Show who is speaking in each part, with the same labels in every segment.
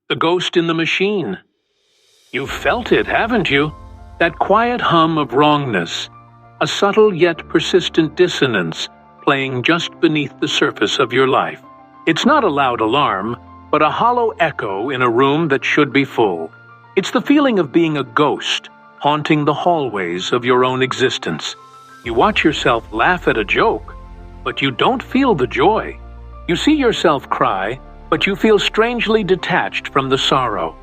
Speaker 1: The ghost in the machine. You've felt it, haven't you? That quiet hum of wrongness, a subtle yet persistent dissonance playing just beneath the surface of your life. It's not a loud alarm, but a hollow echo in a room that should be full. It's the feeling of being a ghost, haunting the hallways of your own existence. You watch yourself laugh at a joke, but you don't feel the joy. You see yourself cry, but you feel strangely detached from the sorrow.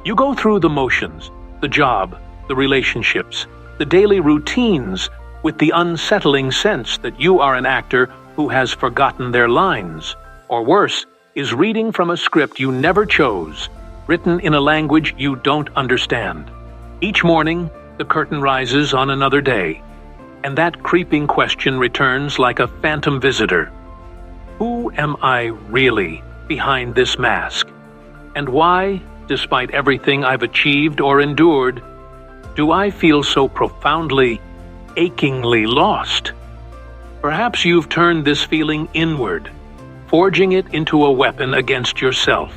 Speaker 1: You go through the motions, the job, the relationships, the daily routines, with the unsettling sense that you are an actor who has forgotten their lines, or worse, is reading from a script you never chose, written in a language you don't understand. Each morning, the curtain rises on another day, and that creeping question returns like a phantom visitor. Who am I really behind this mask? And why, despite everything I've achieved or endured, do I feel so profoundly, achingly lost? Perhaps you've turned this feeling inward, forging it into a weapon against yourself.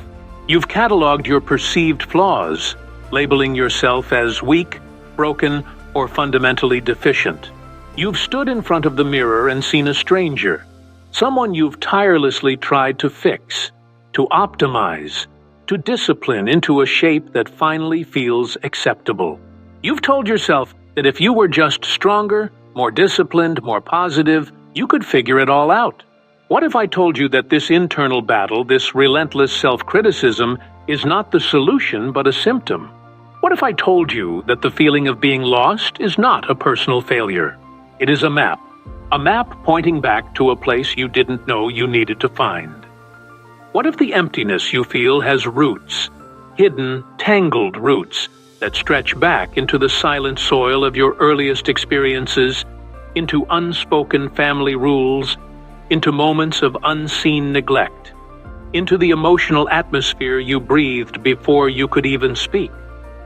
Speaker 1: You've cataloged your perceived flaws, labeling yourself as weak, broken, or fundamentally deficient. You've stood in front of the mirror and seen a stranger, someone you've tirelessly tried to fix, to optimize, to discipline into a shape that finally feels acceptable. You've told yourself that if you were just stronger, more disciplined, more positive, you could figure it all out. What if I told you that this internal battle, this relentless self-criticism, is not the solution but a symptom? What if I told you that the feeling of being lost is not a personal failure? It is a map pointing back to a place you didn't know you needed to find. What if the emptiness you feel has roots, hidden, tangled roots, that stretch back into the silent soil of your earliest experiences, into unspoken family rules, into moments of unseen neglect, into the emotional atmosphere you breathed before you could even speak?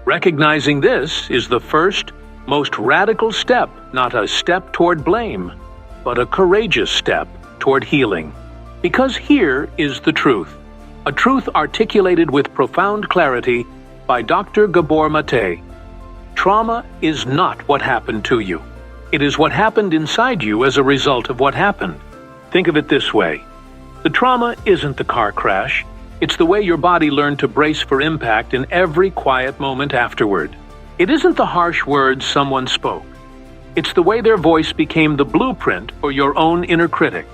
Speaker 1: Recognizing this is the first, most radical step, not a step toward blame, but a courageous step toward healing. Because here is the truth, a truth articulated with profound clarity by Dr. Gabor Maté. Trauma is not what happened to you. It is what happened inside you as a result of what happened. Think of it this way. The trauma isn't the car crash. It's the way your body learned to brace for impact in every quiet moment afterward. It isn't the harsh words someone spoke. It's the way their voice became the blueprint for your own inner critic.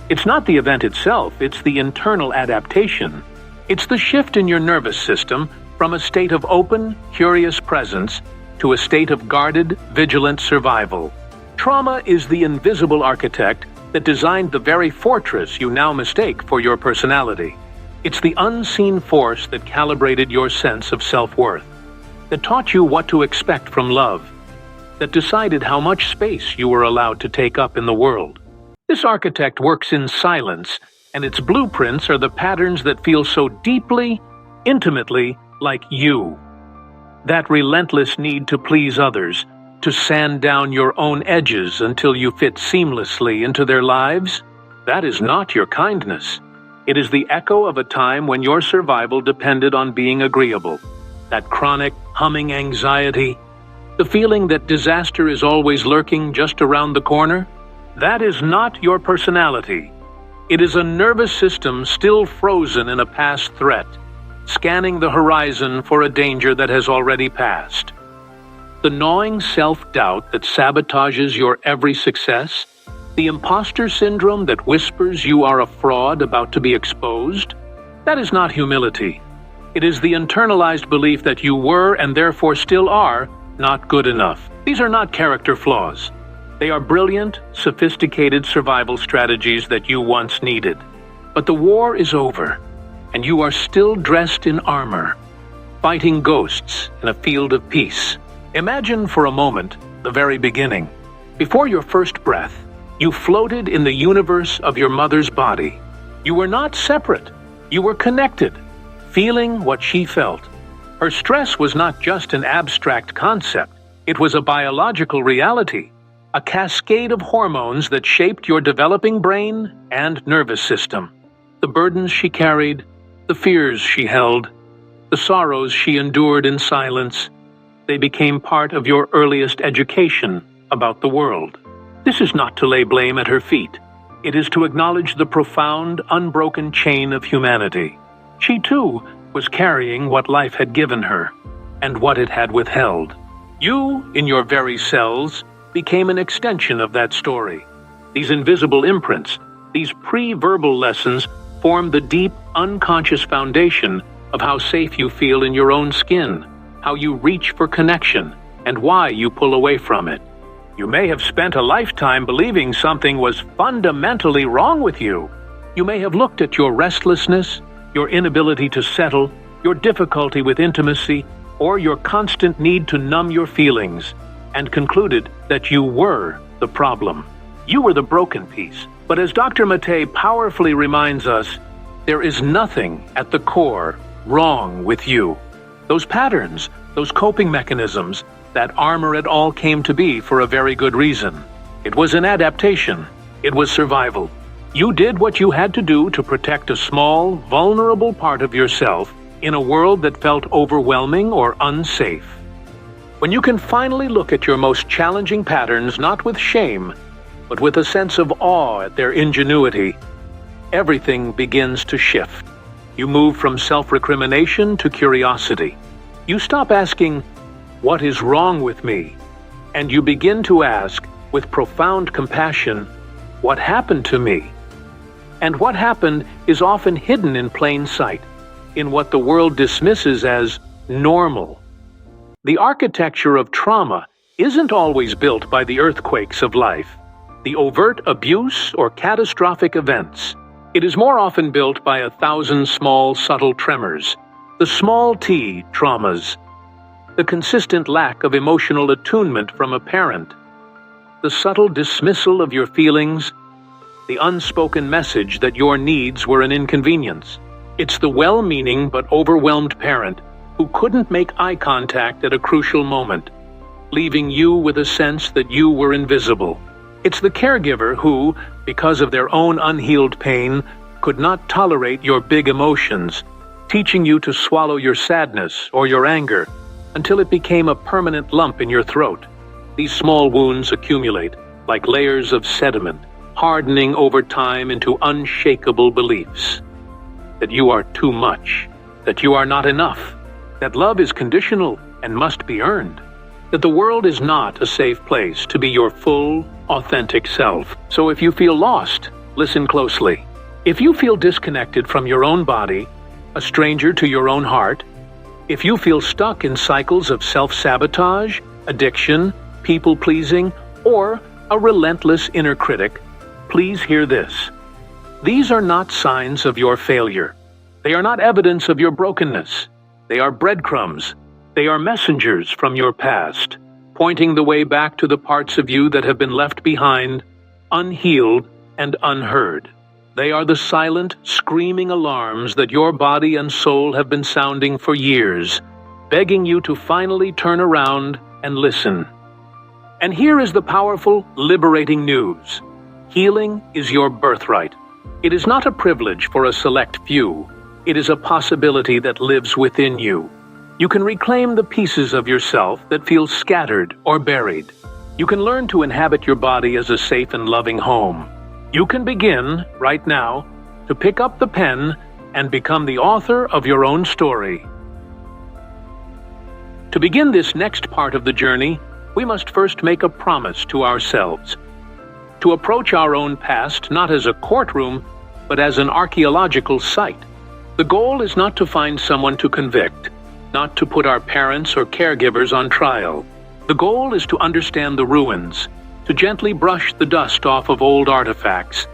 Speaker 1: It's not the event itself, it's the internal adaptation. It's the shift in your nervous system from a state of open, curious presence to a state of guarded, vigilant survival. Trauma is the invisible architect that designed the very fortress you now mistake for your personality. It's the unseen force that calibrated your sense of self-worth, that taught you what to expect from love, that decided how much space you were allowed to take up in the world. This architect works in silence, and its blueprints are the patterns that feel so deeply, intimately like you. That relentless need to please others, to sand down your own edges until you fit seamlessly into their lives, that is not your kindness. It is the echo of a time when your survival depended on being agreeable. That chronic, humming anxiety, the feeling that disaster is always lurking just around the corner, that is not your personality. It is a nervous system still frozen in a past threat, scanning the horizon for a danger that has already passed. The gnawing self-doubt that sabotages your every success, the imposter syndrome that whispers you are a fraud about to be exposed, that is not humility. It is the internalized belief that you were and therefore still are not good enough. These are not character flaws. They are brilliant, sophisticated survival strategies that you once needed. But the war is over, and you are still dressed in armor, fighting ghosts in a field of peace. Imagine for a moment the very beginning. Before your first breath, you floated in the universe of your mother's body. You were not separate. You were connected, feeling what she felt. Her stress was not just an abstract concept. It was a biological reality, a cascade of hormones that shaped your developing brain and nervous system. The burdens she carried, the fears she held, the sorrows she endured in silence, they became part of your earliest education about the world. This is not to lay blame at her feet. It is to acknowledge the profound, unbroken chain of humanity. She, too, was carrying what life had given her, and what it had withheld. You, in your very cells, became an extension of that story. These invisible imprints, these pre-verbal lessons, form the deep, unconscious foundation of how safe you feel in your own skin, how you reach for connection, and why you pull away from it. You may have spent a lifetime believing something was fundamentally wrong with you. You may have looked at your restlessness, your inability to settle, your difficulty with intimacy, or your constant need to numb your feelings, and concluded that you were the problem. You were the broken piece. But as Dr. Maté powerfully reminds us, there is nothing at the core wrong with you. Those patterns, those coping mechanisms, that armor it all came to be for a very good reason. It was an adaptation. It was survival. You did what you had to do to protect a small, vulnerable part of yourself in a world that felt overwhelming or unsafe. When you can finally look at your most challenging patterns not with shame, but with a sense of awe at their ingenuity, everything begins to shift. You move from self-recrimination to curiosity. You stop asking, "What is wrong with me?" and you begin to ask, with profound compassion, "What happened to me?" And what happened is often hidden in plain sight, in what the world dismisses as normal. The architecture of trauma isn't always built by the earthquakes of life, the overt abuse or catastrophic events. It is more often built by 1,000 small, subtle tremors, the small t traumas, the consistent lack of emotional attunement from a parent, the subtle dismissal of your feelings, the unspoken message that your needs were an inconvenience. It's the well-meaning but overwhelmed parent who couldn't make eye contact at a crucial moment, leaving you with a sense that you were invisible. It's the caregiver who, because of their own unhealed pain, could not tolerate your big emotions, teaching you to swallow your sadness or your anger until it became a permanent lump in your throat. These small wounds accumulate like layers of sediment, hardening over time into unshakable beliefs. That you are too much, that you are not enough, that love is conditional and must be earned, that the world is not a safe place to be your full, authentic self. So if you feel lost, listen closely. If you feel disconnected from your own body, a stranger to your own heart, if you feel stuck in cycles of self-sabotage, addiction, people-pleasing, or a relentless inner critic, please hear this. These are not signs of your failure. They are not evidence of your brokenness. They are breadcrumbs. They are messengers from your past, pointing the way back to the parts of you that have been left behind, unhealed and unheard. They are the silent, screaming alarms that your body and soul have been sounding for years, begging you to finally turn around and listen. And here is the powerful, liberating news. Healing is your birthright. It is not a privilege for a select few. It is a possibility that lives within you. You can reclaim the pieces of yourself that feel scattered or buried. You can learn to inhabit your body as a safe and loving home. You can begin, right now, to pick up the pen and become the author of your own story. To begin this next part of the journey, we must first make a promise to ourselves. To approach our own past not as a courtroom, but as an archaeological site. The goal is not to find someone to convict, not to put our parents or caregivers on trial. The goal is to understand the ruins, to gently brush the dust off of old artifacts,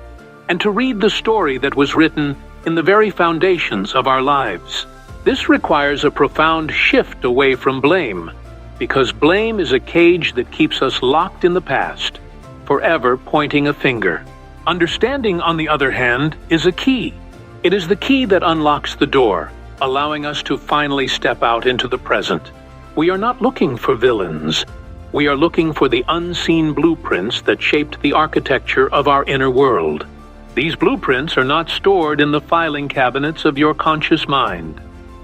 Speaker 1: and to read the story that was written in the very foundations of our lives. This requires a profound shift away from blame, because blame is a cage that keeps us locked in the past, forever pointing a finger. Understanding, on the other hand, is a key. It is the key that unlocks the door, allowing us to finally step out into the present. We are not looking for villains. We are looking for the unseen blueprints that shaped the architecture of our inner world. These blueprints are not stored in the filing cabinets of your conscious mind.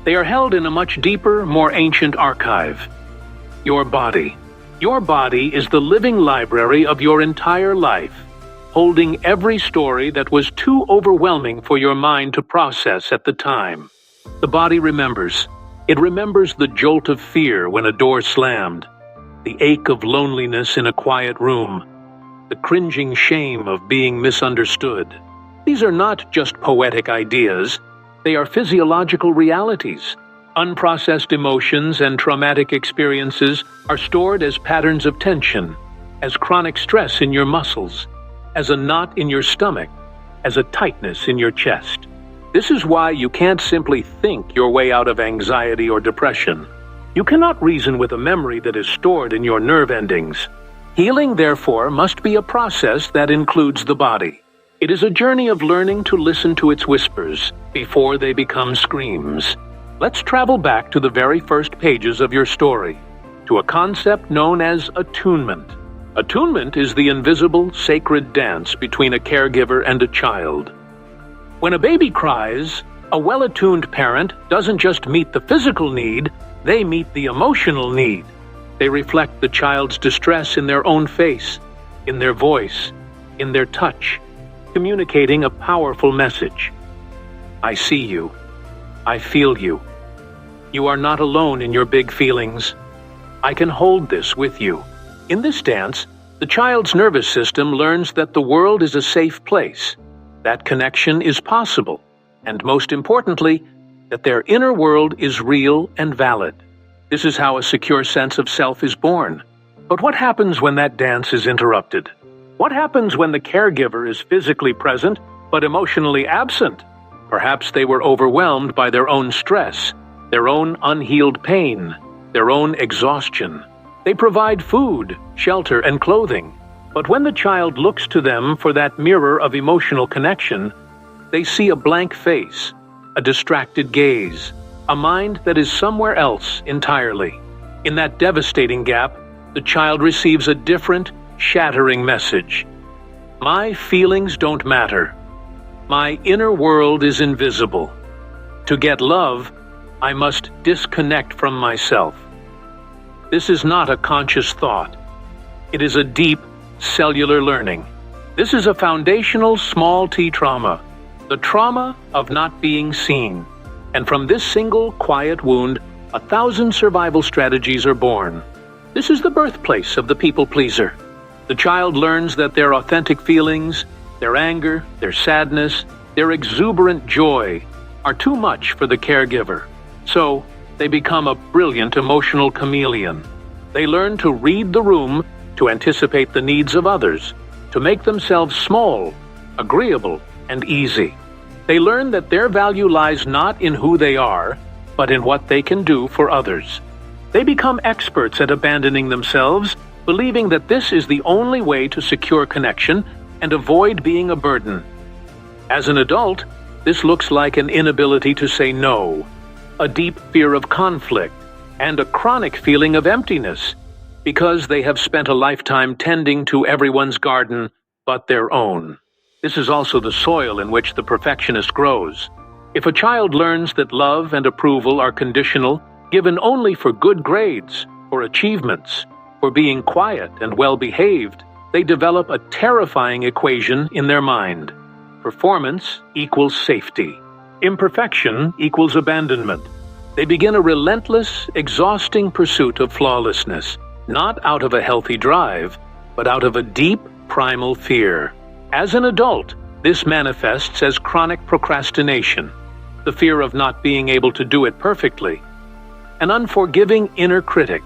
Speaker 1: They are held in a much deeper, more ancient archive. Your body. Your body is the living library of your entire life, holding every story that was too overwhelming for your mind to process at the time. The body remembers. It remembers the jolt of fear when a door slammed, the ache of loneliness in a quiet room, the cringing shame of being misunderstood. These are not just poetic ideas. They are physiological realities. Unprocessed emotions and traumatic experiences are stored as patterns of tension, as chronic stress in your muscles, as a knot in your stomach, as a tightness in your chest. This is why you can't simply think your way out of anxiety or depression. You cannot reason with a memory that is stored in your nerve endings. Healing, therefore, must be a process that includes the body. It is a journey of learning to listen to its whispers before they become screams. Let's travel back to the very first pages of your story, to a concept known as attunement. Attunement is the invisible, sacred dance between a caregiver and a child. When a baby cries, a well-attuned parent doesn't just meet the physical need, they meet the emotional need. They reflect the child's distress in their own face, in their voice, in their touch, communicating a powerful message. I see you. I feel you. You are not alone in your big feelings. I can hold this with you. In this dance, the child's nervous system learns that the world is a safe place, that connection is possible, and most importantly, that their inner world is real and valid. This is how a secure sense of self is born. But what happens when that dance is interrupted? What happens when the caregiver is physically present but emotionally absent? Perhaps they were overwhelmed by their own stress, their own unhealed pain, their own exhaustion. They provide food, shelter, and clothing. But when the child looks to them for that mirror of emotional connection, they see a blank face, a distracted gaze, a mind that is somewhere else entirely. In that devastating gap, the child receives a different, shattering message. My feelings don't matter. My inner world is invisible. To get love, I must disconnect from myself. This is not a conscious thought. It is a deep, cellular learning. This is a foundational small t trauma, the trauma of not being seen. And from this single, quiet wound, 1,000 survival strategies are born. This is the birthplace of the people pleaser. The child learns that their authentic feelings, their anger, their sadness, their exuberant joy are too much for the caregiver. So, they become a brilliant emotional chameleon. They learn to read the room, to anticipate the needs of others, to make themselves small, agreeable, and easy. They learn that their value lies not in who they are, but in what they can do for others. They become experts at abandoning themselves, believing that this is the only way to secure connection and avoid being a burden. As an adult, this looks like an inability to say no, a deep fear of conflict, and a chronic feeling of emptiness, because they have spent a lifetime tending to everyone's garden but their own. This is also the soil in which the perfectionist grows. If a child learns that love and approval are conditional, given only for good grades, for achievements, for being quiet and well-behaved, they develop a terrifying equation in their mind. Performance equals safety. Imperfection equals abandonment. They begin a relentless, exhausting pursuit of flawlessness, not out of a healthy drive, but out of a deep, primal fear. As an adult, this manifests as chronic procrastination, the fear of not being able to do it perfectly, an unforgiving inner critic,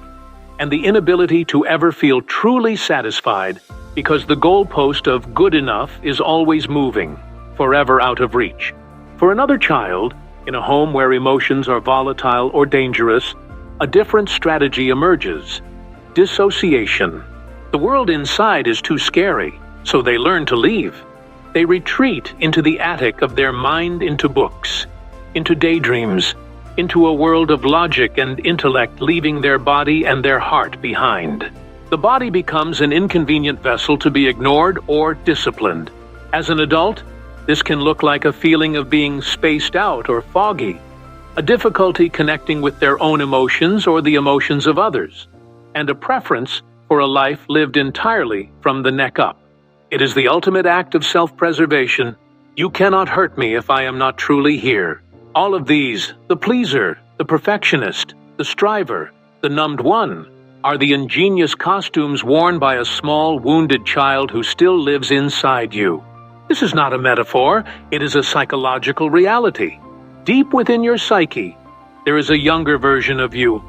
Speaker 1: and the inability to ever feel truly satisfied because the goalpost of good enough is always moving, forever out of reach. For another child, in a home where emotions are volatile or dangerous, a different strategy emerges: dissociation. The world inside is too scary, so they learn to leave. They retreat into the attic of their mind, into books, into daydreams, into a world of logic and intellect, leaving their body and their heart behind. The body becomes an inconvenient vessel to be ignored or disciplined. As an adult, this can look like a feeling of being spaced out or foggy, a difficulty connecting with their own emotions or the emotions of others, and a preference for a life lived entirely from the neck up. It is the ultimate act of self-preservation. You cannot hurt me if I am not truly here. All of these, the pleaser, the perfectionist, the striver, the numbed one, are the ingenious costumes worn by a small, wounded child who still lives inside you. This is not a metaphor, it is a psychological reality. Deep within your psyche, there is a younger version of you,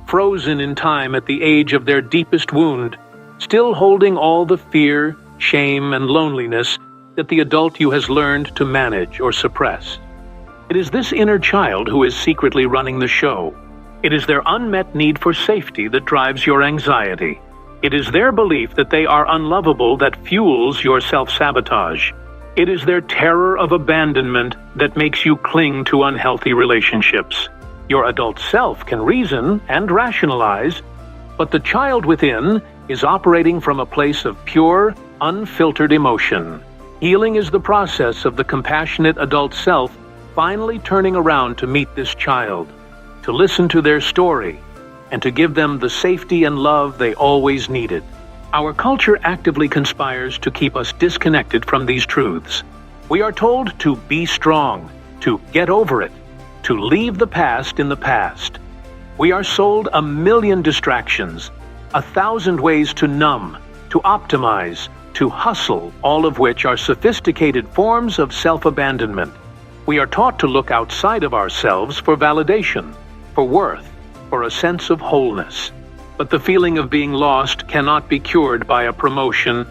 Speaker 1: frozen in time at the age of their deepest wound, still holding all the fear, shame, and loneliness that the adult you has learned to manage or suppress. It is this inner child who is secretly running the show. It is their unmet need for safety that drives your anxiety. It is their belief that they are unlovable that fuels your self-sabotage. It is their terror of abandonment that makes you cling to unhealthy relationships. Your adult self can reason and rationalize, but the child within is operating from a place of pure, unfiltered emotion. Healing is the process of the compassionate adult self finally turning around to meet this child, to listen to their story, and to give them the safety and love they always needed. Our culture actively conspires to keep us disconnected from these truths. We are told to be strong, to get over it, to leave the past in the past. We are sold 1,000,000 distractions, 1,000 ways to numb, to optimize, to hustle, all of which are sophisticated forms of self-abandonment. We are taught to look outside of ourselves for validation, for worth, for a sense of wholeness. But the feeling of being lost cannot be cured by a promotion,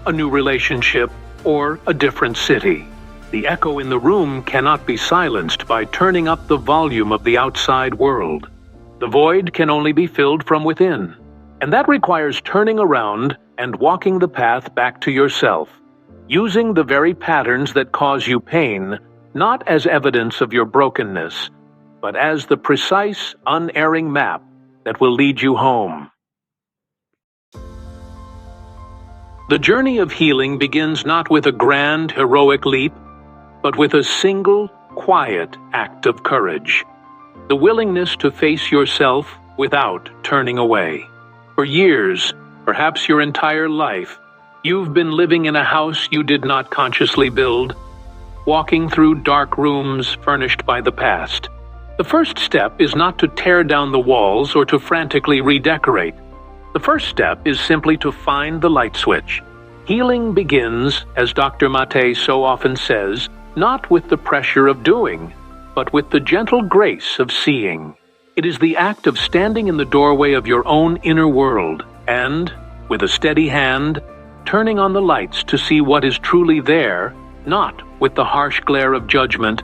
Speaker 1: a new relationship, or a different city. The echo in the room cannot be silenced by turning up the volume of the outside world. The void can only be filled from within, and that requires turning around and walking the path back to yourself, using the very patterns that cause you pain, not as evidence of your brokenness, but as the precise, unerring map that will lead you home. The journey of healing begins not with a grand, heroic leap, but with a single, quiet act of courage. The willingness to face yourself without turning away. For years, perhaps your entire life, you've been living in a house you did not consciously build, walking through dark rooms furnished by the past. The first step is not to tear down the walls or to frantically redecorate. The first step is simply to find the light switch. Healing begins, as Dr. Maté so often says, not with the pressure of doing, but with the gentle grace of seeing. It is the act of standing in the doorway of your own inner world and, with a steady hand, turning on the lights to see what is truly there, not with the harsh glare of judgment,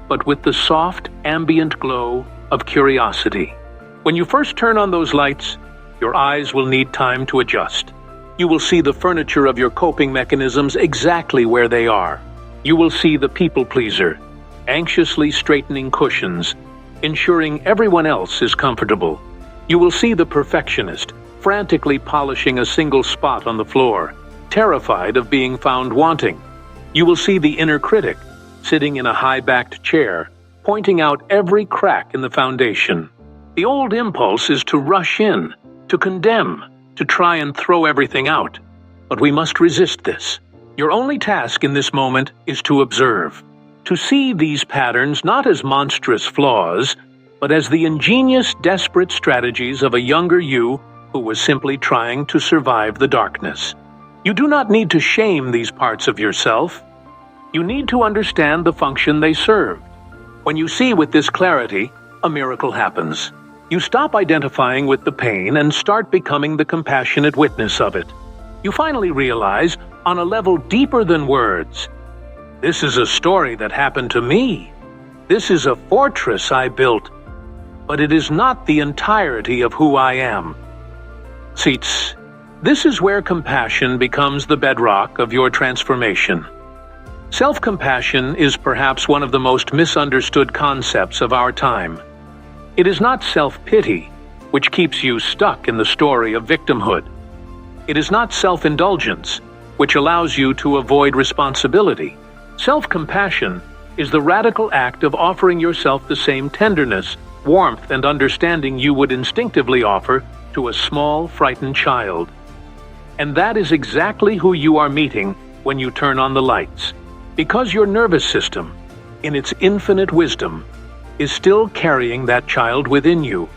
Speaker 1: but with the soft, ambient glow of curiosity. When you first turn on those lights, your eyes will need time to adjust. You will see the furniture of your coping mechanisms exactly where they are. You will see the people pleaser, anxiously straightening cushions, ensuring everyone else is comfortable. You will see the perfectionist, frantically polishing a single spot on the floor, terrified of being found wanting. You will see the inner critic, sitting in a high-backed chair, pointing out every crack in the foundation. The old impulse is to rush in, to condemn, to try and throw everything out. But we must resist this. Your only task in this moment is to observe, to see these patterns not as monstrous flaws, but as the ingenious, desperate strategies of a younger you who was simply trying to survive the darkness. You do not need to shame these parts of yourself. You need to understand the function they served. When you see with this clarity, a miracle happens. You stop identifying with the pain and start becoming the compassionate witness of it. You finally realize, on a level deeper than words, this is a story that happened to me. This is a fortress I built, but it is not the entirety of who I am. Seats. This is where compassion becomes the bedrock of your transformation. Self-compassion is perhaps one of the most misunderstood concepts of our time. It is not self-pity, which keeps you stuck in the story of victimhood. It is not self-indulgence, which allows you to avoid responsibility. Self-compassion is the radical act of offering yourself the same tenderness, warmth, and understanding you would instinctively offer to a small, frightened child. And that is exactly who you are meeting when you turn on the lights, because your nervous system, in its infinite wisdom, is still carrying that child within you,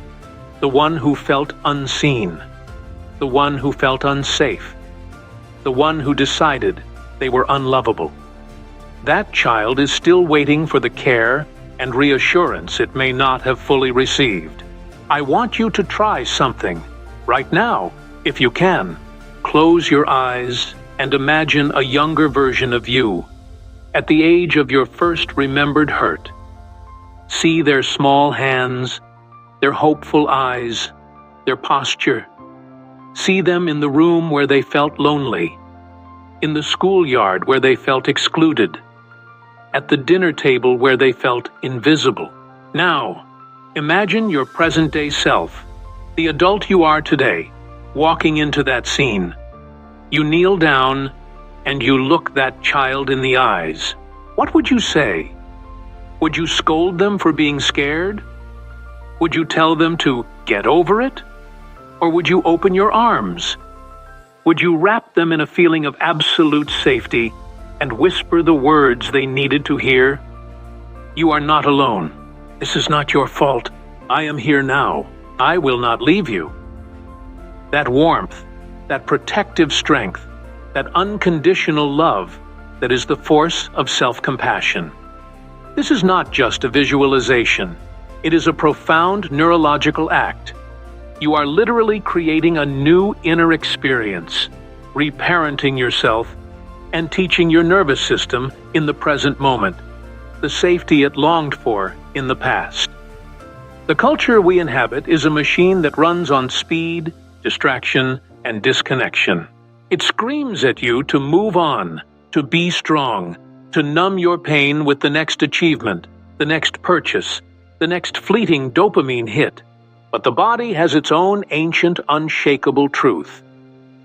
Speaker 1: the one who felt unseen, the one who felt unsafe, the one who decided they were unlovable. That child is still waiting for the care and reassurance it may not have fully received. I want you to try something right now, if you can. Close your eyes and imagine a younger version of you, at the age of your first remembered hurt. See their small hands, their hopeful eyes, their posture. See them in the room where they felt lonely, in the schoolyard where they felt excluded, at the dinner table where they felt invisible. Now, imagine your present-day self, the adult you are today, walking into that scene. You kneel down and you look that child in the eyes. What would you say? Would you scold them for being scared? Would you tell them to get over it? Or would you open your arms? Would you wrap them in a feeling of absolute safety and whisper the words they needed to hear? You are not alone. This is not your fault. I am here now. I will not leave you. That warmth, that protective strength, that unconditional love that is the force of self-compassion. This is not just a visualization. It is a profound neurological act. You are literally creating a new inner experience, reparenting yourself and teaching your nervous system in the present moment, the safety it longed for in the past. The culture we inhabit is a machine that runs on speed, distraction, and disconnection. It screams at you to move on, to be strong, to numb your pain with the next achievement, the next purchase, the next fleeting dopamine hit. But the body has its own ancient, unshakable truth.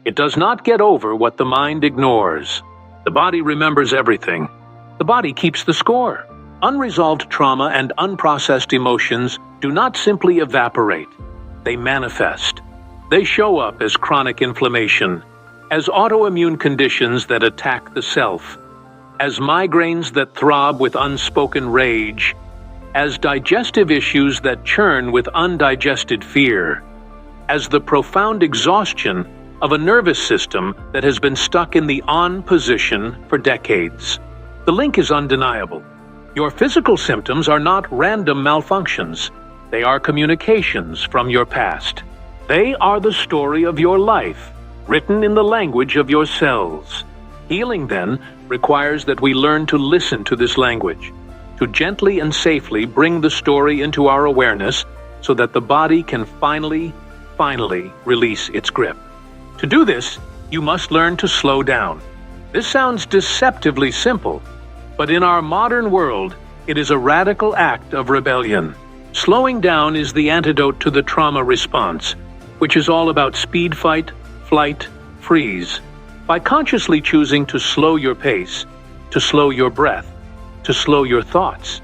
Speaker 1: It does not get over what the mind ignores. The body remembers everything. The body keeps the score. Unresolved trauma and unprocessed emotions do not simply evaporate. They manifest. They show up as chronic inflammation, as autoimmune conditions that attack the self, as migraines that throb with unspoken rage, as digestive issues that churn with undigested fear, as the profound exhaustion of a nervous system that has been stuck in the on position for decades. The link is undeniable. Your physical symptoms are not random malfunctions. They are communications from your past. They are the story of your life, written in the language of your cells. Healing, then, requires that we learn to listen to this language, to gently and safely bring the story into our awareness so that the body can finally release its grip. To do this, you must learn to slow down. This sounds deceptively simple, but in our modern world, it is a radical act of rebellion. Slowing down is the antidote to the trauma response, which is all about speed fight, flight, freeze. By consciously choosing to slow your pace, to slow your breath, to slow your thoughts,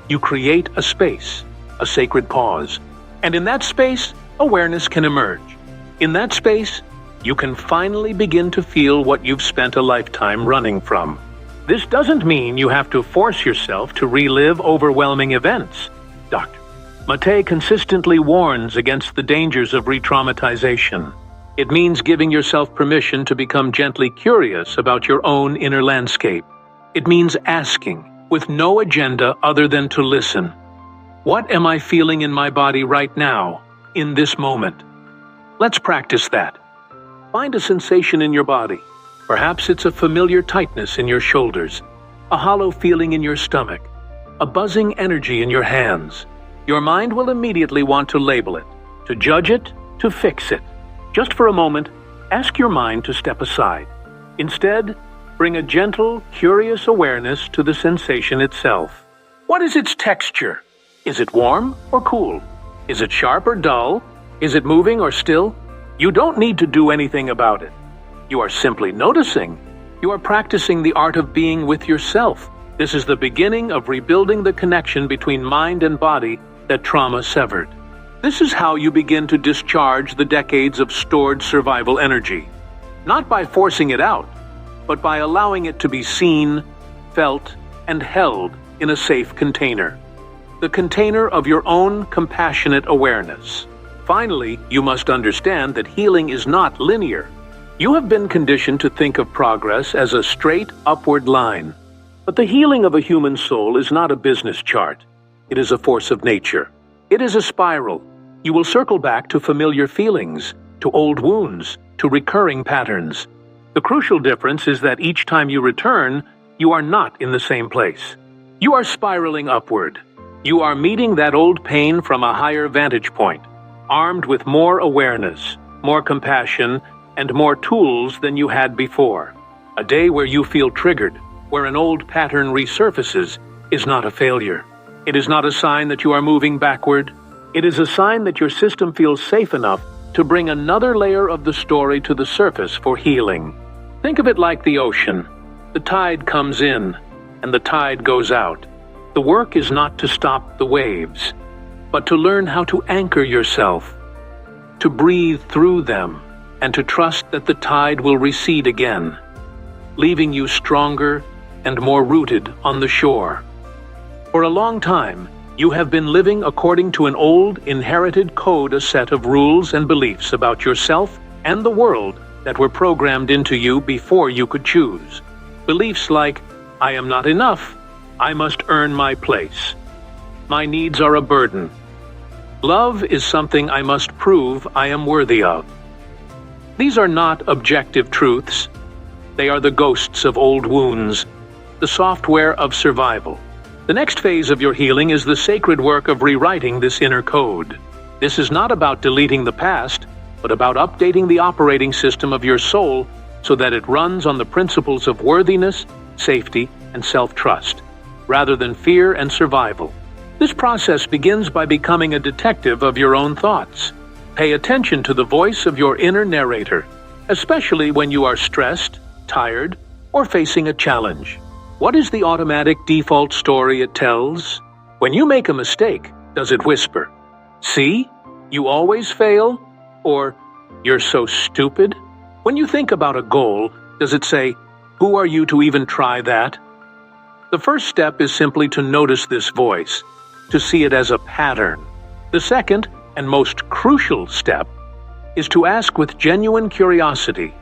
Speaker 1: you create a space, a sacred pause. And in that space, awareness can emerge. In that space, you can finally begin to feel what you've spent a lifetime running from. This doesn't mean you have to force yourself to relive overwhelming events. Dr. Maté consistently warns against the dangers of re-traumatization. It means giving yourself permission to become gently curious about your own inner landscape. It means asking, with no agenda other than to listen, what am I feeling in my body right now, in this moment? Let's practice that. Find a sensation in your body. Perhaps it's a familiar tightness in your shoulders, a hollow feeling in your stomach, a buzzing energy in your hands. Your mind will immediately want to label it, to judge it, to fix it. Just for a moment, ask your mind to step aside. Instead, bring a gentle, curious awareness to the sensation itself. What is its texture? Is it warm or cool? Is it sharp or dull? Is it moving or still? You don't need to do anything about it. You are simply noticing. You are practicing the art of being with yourself, This is the beginning of rebuilding the connection between mind and body that trauma severed. This is how you begin to discharge the decades of stored survival energy. Not by forcing it out, but by allowing it to be seen, felt, and held in a safe container. The container of your own compassionate awareness. Finally, you must understand that healing is not linear. You have been conditioned to think of progress as a straight upward line. But the healing of a human soul is not a business chart. It is a force of nature. It is a spiral. You will circle back to familiar feelings, to old wounds, to recurring patterns. The crucial difference is that each time you return, you are not in the same place. You are spiraling upward. You are meeting that old pain from a higher vantage point, armed with more awareness, more compassion, and more tools than you had before. A day where you feel triggered, where an old pattern resurfaces, is not a failure. It is not a sign that you are moving backward. It is a sign that your system feels safe enough to bring another layer of the story to the surface for healing. Think of it like the ocean. The tide comes in, and the tide goes out. The work is not to stop the waves, but to learn how to anchor yourself, to breathe through them, and to trust that the tide will recede again, leaving you stronger and more rooted on the shore. For a long time, you have been living according to an old, inherited code, a set of rules and beliefs about yourself and the world that were programmed into you before you could choose. Beliefs like, I am not enough, I must earn my place, my needs are a burden, love is something I must prove I am worthy of. These are not objective truths. They are the ghosts of old wounds, the software of survival. The next phase of your healing is the sacred work of rewriting this inner code. This is not about deleting the past, but about updating the operating system of your soul so that it runs on the principles of worthiness, safety, and self-trust, rather than fear and survival. This process begins by becoming a detective of your own thoughts. Pay attention to the voice of your inner narrator, especially when you are stressed, tired, or facing a challenge. What is the automatic default story it tells? When you make a mistake, does it whisper, "See, you always fail," or "You're so stupid"? When you think about a goal, does it say, "Who are you to even try that"? The first step is simply to notice this voice, to see it as a pattern. The second, and most crucial step, is to ask with genuine curiosity,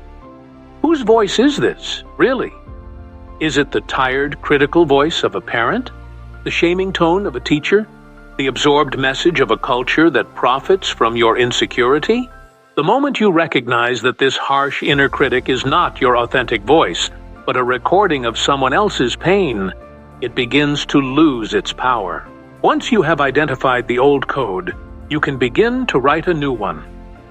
Speaker 1: whose voice is this, really? Is it the tired, critical voice of a parent? The shaming tone of a teacher? The absorbed message of a culture that profits from your insecurity? The moment you recognize that this harsh inner critic is not your authentic voice, but a recording of someone else's pain, it begins to lose its power. Once you have identified the old code, you can begin to write a new one.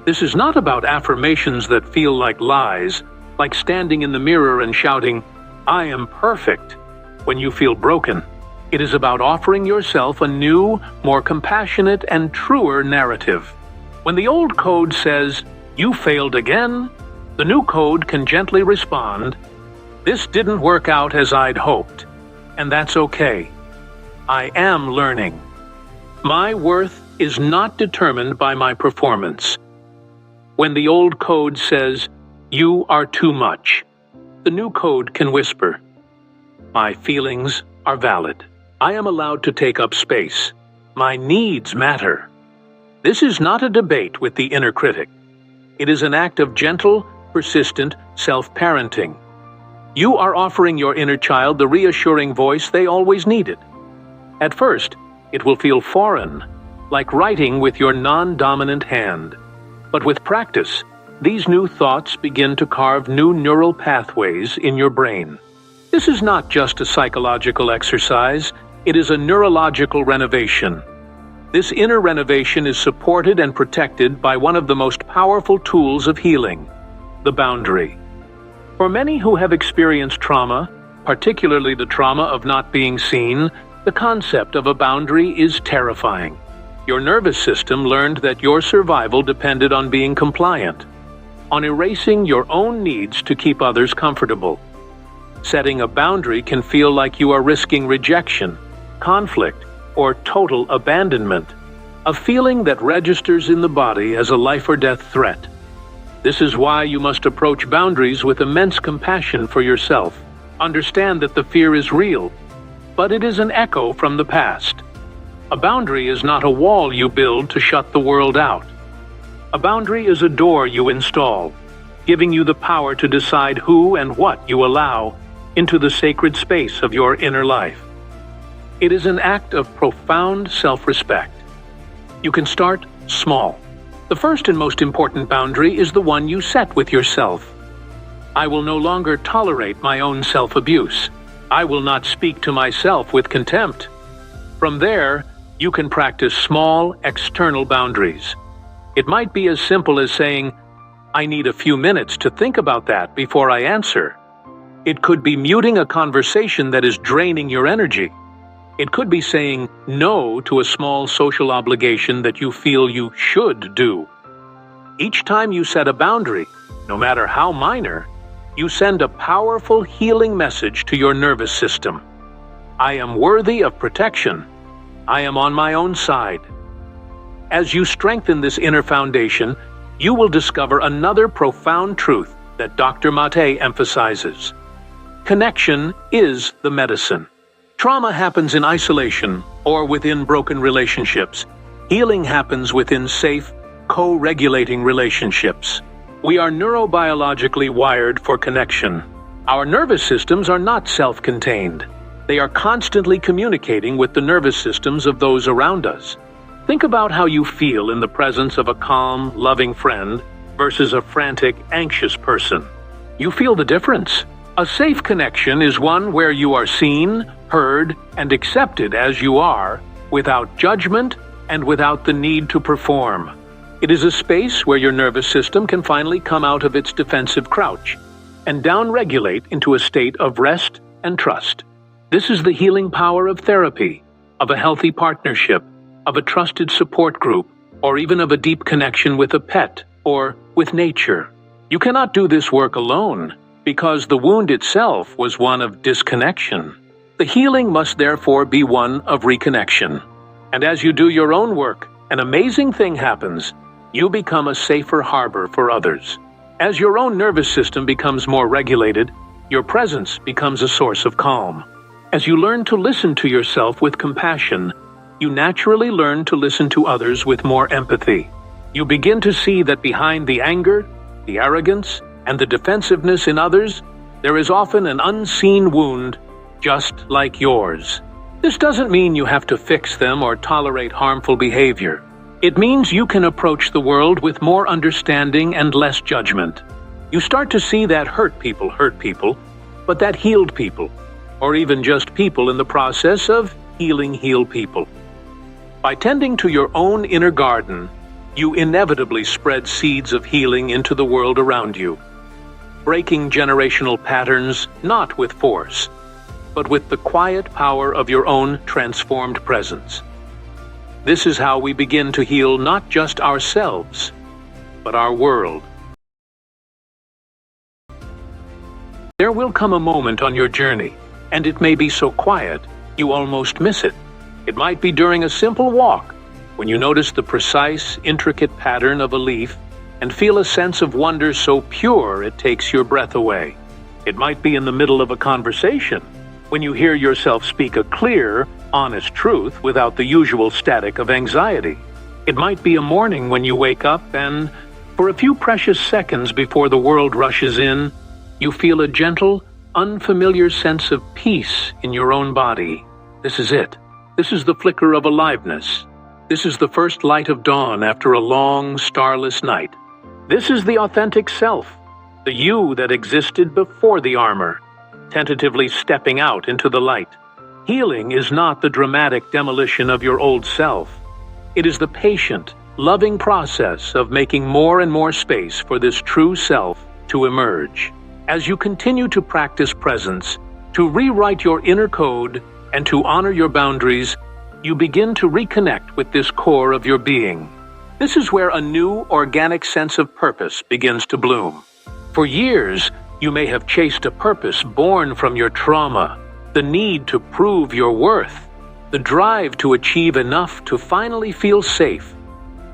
Speaker 1: This is not about affirmations that feel like lies, like standing in the mirror and shouting, "I am perfect," when you feel broken. It is about offering yourself a new, more compassionate and truer narrative. When the old code says, "You failed again," the new code can gently respond, "This didn't work out as I'd hoped, and that's okay. I am learning. My worth is not determined by my performance." When the old code says, "You are too much," the new code can whisper, "My feelings are valid. I am allowed to take up space. My needs matter." This is not a debate with the inner critic. It is an act of gentle, persistent self-parenting. You are offering your inner child the reassuring voice they always needed. At first, it will feel foreign, like writing with your non-dominant hand. But with practice, these new thoughts begin to carve new neural pathways in your brain. This is not just a psychological exercise, it is a neurological renovation. This inner renovation is supported and protected by one of the most powerful tools of healing, the boundary. For many who have experienced trauma, particularly the trauma of not being seen, the concept of a boundary is terrifying. Your nervous system learned that your survival depended on being compliant, on erasing your own needs to keep others comfortable. Setting a boundary can feel like you are risking rejection, conflict, or total abandonment, a feeling that registers in the body as a life or death threat. This is why you must approach boundaries with immense compassion for yourself. Understand that the fear is real, but it is an echo from the past. A boundary is not a wall you build to shut the world out. A boundary is a door you install, giving you the power to decide who and what you allow into the sacred space of your inner life. It is an act of profound self-respect. You can start small. The first and most important boundary is the one you set with yourself. I will no longer tolerate my own self-abuse. I will not speak to myself with contempt. From there, you can practice small, external boundaries. It might be as simple as saying, I need a few minutes to think about that before I answer. It could be muting a conversation that is draining your energy. It could be saying no to a small social obligation that you feel you should do. Each time you set a boundary, no matter how minor, you send a powerful healing message to your nervous system. I am worthy of protection. I am on my own side. As you strengthen this inner foundation, you will discover another profound truth that Dr. Maté emphasizes. Connection is the medicine. Trauma happens in isolation or within broken relationships. Healing happens within safe, co-regulating relationships. We are neurobiologically wired for connection. Our nervous systems are not self-contained. They are constantly communicating with the nervous systems of those around us. Think about how you feel in the presence of a calm, loving friend versus a frantic, anxious person. You feel the difference. A safe connection is one where you are seen, heard, and accepted as you are, without judgment and without the need to perform. It is a space where your nervous system can finally come out of its defensive crouch and downregulate into a state of rest and trust. This is the healing power of therapy, of a healthy partnership, of a trusted support group, or even of a deep connection with a pet or with nature. You cannot do this work alone because the wound itself was one of disconnection. The healing must therefore be one of reconnection. And as you do your own work, an amazing thing happens. You become a safer harbor for others. As your own nervous system becomes more regulated, your presence becomes a source of calm. As you learn to listen to yourself with compassion, you naturally learn to listen to others with more empathy. You begin to see that behind the anger, the arrogance, and the defensiveness in others, there is often an unseen wound just like yours. This doesn't mean you have to fix them or tolerate harmful behavior. It means you can approach the world with more understanding and less judgment. You start to see that hurt people, but that healed people, or even just people in the process of healing heal people. By tending to your own inner garden, you inevitably spread seeds of healing into the world around you, breaking generational patterns not with force, but with the quiet power of your own transformed presence. This is how we begin to heal not just ourselves, but our world. There will come a moment on your journey, and it may be so quiet you almost miss it. It might be during a simple walk, when you notice the precise, intricate pattern of a leaf and feel a sense of wonder so pure it takes your breath away. It might be in the middle of a conversation, when you hear yourself speak a clear, honest truth without the usual static of anxiety. It might be a morning when you wake up and, for a few precious seconds before the world rushes in, you feel a gentle, unfamiliar sense of peace in your own body. This is it. This is the flicker of aliveness. This is the first light of dawn after a long, starless night. This is the authentic self, the you that existed before the armor, tentatively stepping out into the light. Healing is not the dramatic demolition of your old self. It is the patient, loving process of making more and more space for this true self to emerge. As you continue to practice presence, to rewrite your inner code, and to honor your boundaries, you begin to reconnect with this core of your being. This is where a new, organic sense of purpose begins to bloom. For years, You may have chased a purpose born from your trauma, the need to prove your worth, the drive to achieve enough to finally feel safe,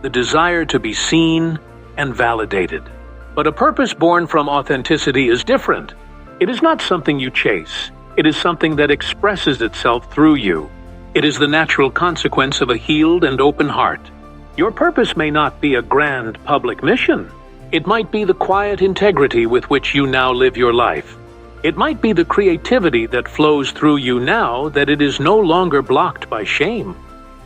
Speaker 1: the desire to be seen and validated. But a purpose born from authenticity is different. It is not something you chase. It is something that expresses itself through you. It is the natural consequence of a healed and open heart. Your purpose may not be a grand public mission. It might be the quiet integrity with which you now live your life. It might be the creativity that flows through you now that it is no longer blocked by shame.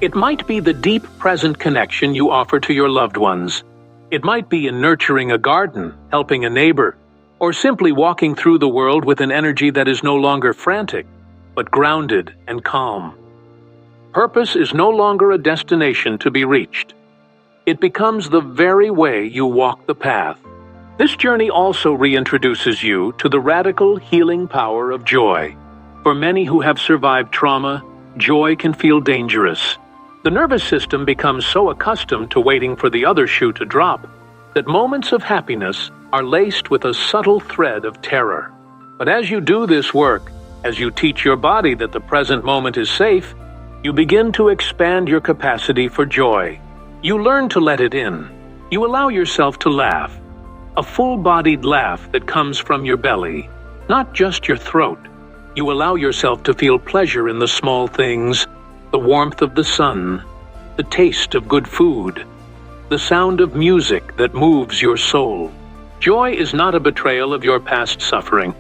Speaker 1: It might be the deep present connection you offer to your loved ones. It might be in nurturing a garden, helping a neighbor, or simply walking through the world with an energy that is no longer frantic, but grounded and calm. Purpose is no longer a destination to be reached. It becomes the very way you walk the path. This journey also reintroduces you to the radical healing power of joy. For many who have survived trauma, joy can feel dangerous. The nervous system becomes so accustomed to waiting for the other shoe to drop that moments of happiness are laced with a subtle thread of terror. But as you do this work, as you teach your body that the present moment is safe, you begin to expand your capacity for joy. You learn to let it in. You allow yourself to laugh. A full-bodied laugh that comes from your belly, not just your throat. You allow yourself to feel pleasure in the small things, the warmth of the sun, the taste of good food, the sound of music that moves your soul. Joy is not a betrayal of your past suffering.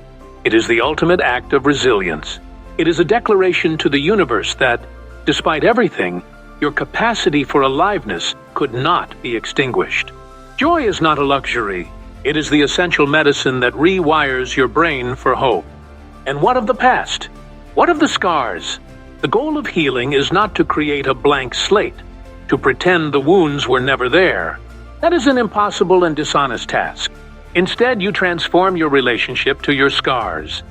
Speaker 1: It is the ultimate act of resilience. It is a declaration to the universe that, despite everything, your capacity for aliveness could not be extinguished. Joy is not a luxury. It is the essential medicine that rewires your brain for hope. And what of the past? What of the scars? The goal of healing is not to create a blank slate, to pretend the wounds were never there. That is an impossible and dishonest task. Instead, you transform your relationship to your scars.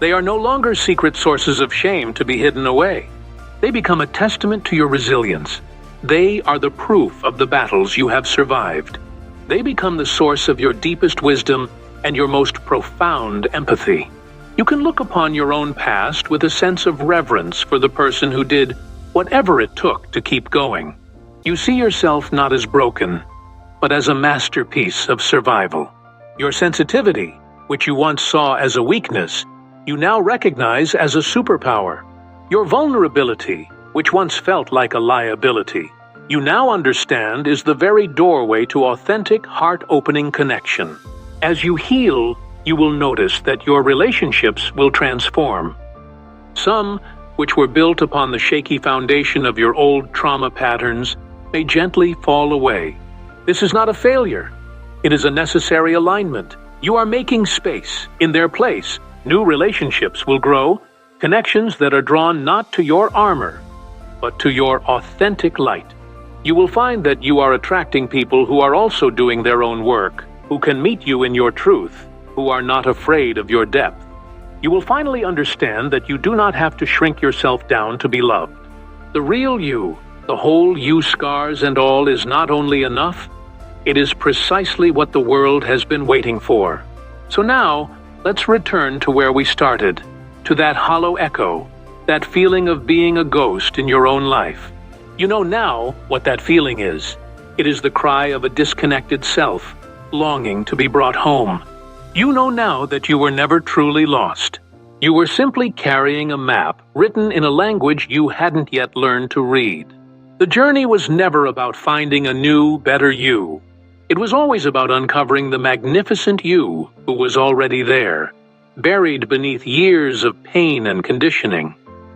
Speaker 1: They are no longer secret sources of shame to be hidden away. They become a testament to your resilience. They are the proof of the battles you have survived. They become the source of your deepest wisdom and your most profound empathy. You can look upon your own past with a sense of reverence for the person who did whatever it took to keep going. You see yourself not as broken, but as a masterpiece of survival. Your sensitivity, which you once saw as a weakness, you now recognize as a superpower. Your vulnerability, which once felt like a liability, you now understand is the very doorway to authentic, heart-opening connection. As you heal, you will notice that your relationships will transform. Some, which were built upon the shaky foundation of your old trauma patterns, may gently fall away. This is not a failure. It is a necessary alignment. You are making space. In their place, new relationships will grow, connections that are drawn not to your armor, but to your authentic light. You will find that you are attracting people who are also doing their own work, who can meet you in your truth, who are not afraid of your depth. You will finally understand that you do not have to shrink yourself down to be loved. The real you, the whole you, scars and all, is not only enough, it is precisely what the world has been waiting for. So now, let's return to where we started, to that hollow echo, that feeling of being a ghost in your own life. You know now what that feeling is. It is the cry of a disconnected self, longing to be brought home. You know now that you were never truly lost. You were simply carrying a map written in a language you hadn't yet learned to read. The journey was never about finding a new, better you. It was always about uncovering the magnificent you who was already there, buried beneath years of pain and conditioning.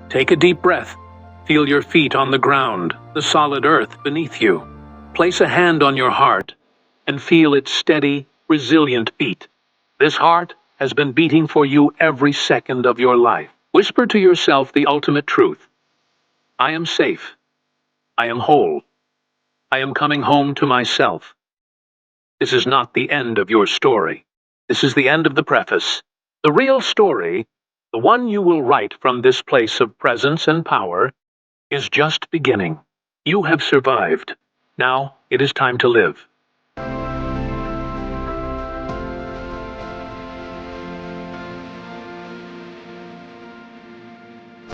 Speaker 1: Take a deep breath. Feel your feet on the ground, the solid earth beneath you. Place a hand on your heart and feel its steady, resilient beat. This heart has been beating for you every second of your life. Whisper to yourself the ultimate truth. I am safe. I am whole. I am coming home to myself. This is not the end of your story. This is the end of the preface. The real story, the one you will write from this place of presence and power, is just beginning. You have survived. Now it is time to live.